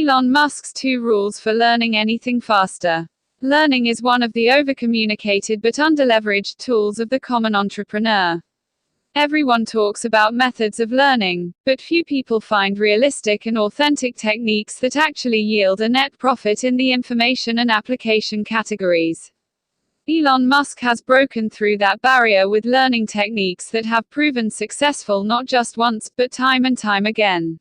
Elon Musk's 2 rules for learning anything faster. Learning is one of the overcommunicated but underleveraged tools of the common entrepreneur. Everyone talks about methods of learning, but few people find realistic and authentic techniques that actually yield a net profit in the information and application categories. Elon Musk has broken through that barrier with learning techniques that have proven successful not just once, but time and time again.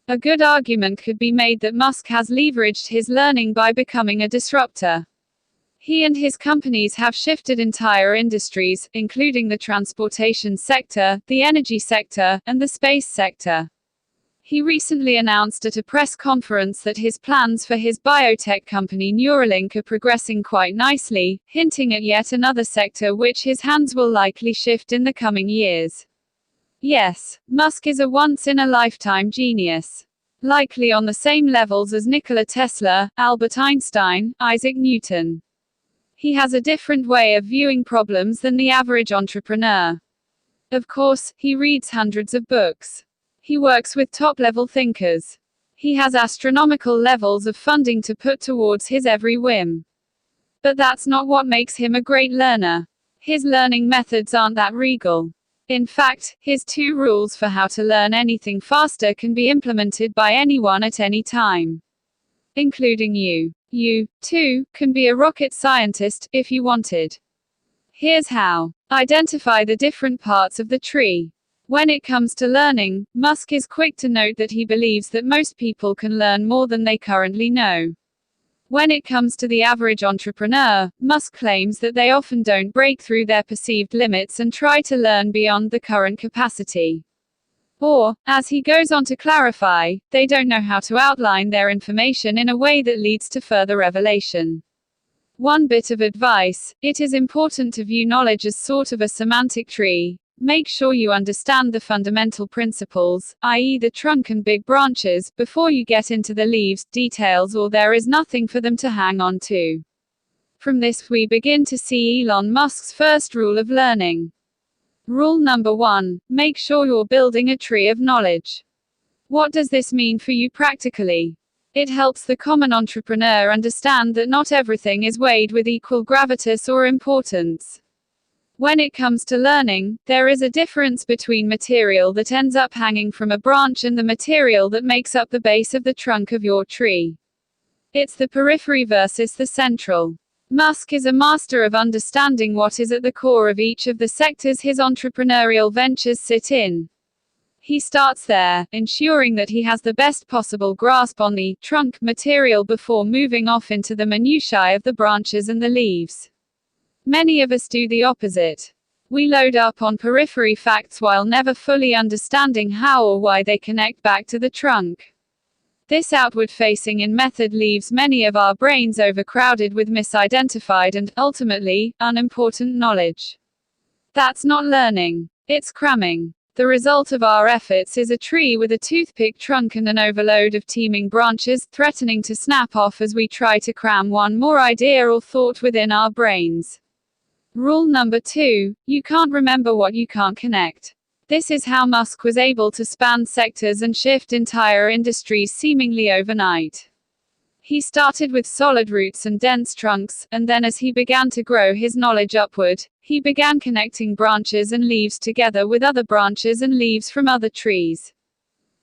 A good argument could be made that Musk has leveraged his learning by becoming a disruptor. He and his companies have shifted entire industries, including the transportation sector, the energy sector, and the space sector. He recently announced at a press conference that his plans for his biotech company Neuralink are progressing quite nicely, hinting at yet another sector which his hands will likely shift in the coming years. Yes, Musk is a once-in-a-lifetime genius. Likely on the same levels as Nikola Tesla, Albert Einstein, Isaac Newton. He has a different way of viewing problems than the average entrepreneur. Of course, he reads hundreds of books. He works with top-level thinkers. He has astronomical levels of funding to put towards his every whim. But that's not what makes him a great learner. His learning methods aren't that regal. In fact, his 2 rules for how to learn anything faster can be implemented by anyone at any time. Including you. You, too, can be a rocket scientist, if you wanted. Here's how. Identify the different parts of the tree. When it comes to learning, Musk is quick to note that he believes that most people can learn more than they currently know. When it comes to the average entrepreneur, Musk claims that they often don't break through their perceived limits and try to learn beyond the current capacity. Or, as he goes on to clarify, they don't know how to outline their information in a way that leads to further revelation. One bit of advice: it is important to view knowledge as sort of a semantic tree. Make sure you understand the fundamental principles, i.e. the trunk and big branches, before you get into the leaves, details, or there is nothing for them to hang on to. From this we begin to see Elon Musk's first rule of learning. Rule number 1, make sure you're building a tree of knowledge. What does this mean for you practically? It helps the common entrepreneur understand that not everything is weighed with equal gravitas or importance. When it comes to learning, there is a difference between material that ends up hanging from a branch and the material that makes up the base of the trunk of your tree. It's the periphery versus the central. Musk is a master of understanding what is at the core of each of the sectors his entrepreneurial ventures sit in. He starts there, ensuring that he has the best possible grasp on the trunk material before moving off into the minutiae of the branches and the leaves. Many of us do the opposite. We load up on periphery facts while never fully understanding how or why they connect back to the trunk. This outward-facing in method leaves many of our brains overcrowded with misidentified and, ultimately, unimportant knowledge. That's not learning. It's cramming. The result of our efforts is a tree with a toothpick trunk and an overload of teeming branches, threatening to snap off as we try to cram one more idea or thought within our brains. Rule number 2, you can't remember what you can't connect. This is how Musk was able to span sectors and shift entire industries seemingly overnight. He started with solid roots and dense trunks, and then as he began to grow his knowledge upward, he began connecting branches and leaves together with other branches and leaves from other trees.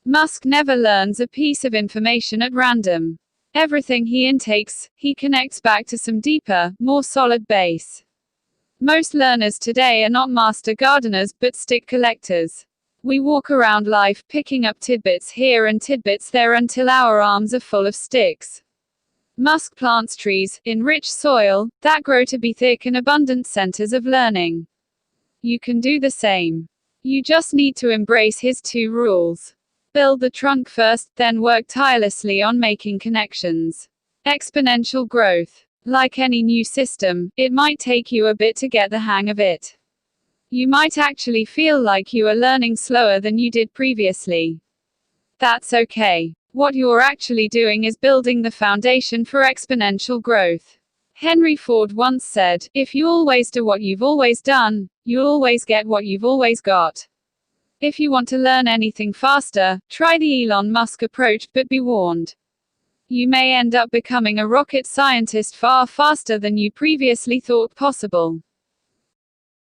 Musk never learns a piece of information at random. Everything he intakes, he connects back to some deeper, more solid base. Most learners today are not master gardeners, but stick collectors. We walk around life picking up tidbits here and tidbits there until our arms are full of sticks. Musk plants trees, in rich soil, that grow to be thick and abundant centers of learning. You can do the same. You just need to embrace his 2 rules. Build the trunk first, then work tirelessly on making connections. Exponential growth. Like any new system, it might take you a bit to get the hang of it. You might actually feel like you are learning slower than you did previously. That's okay. What you're actually doing is building the foundation for exponential growth. Henry Ford once said, "If you always do what you've always done, you'll always get what you've always got." If you want to learn anything faster, try the Elon Musk approach, but be warned. You may end up becoming a rocket scientist far faster than you previously thought possible.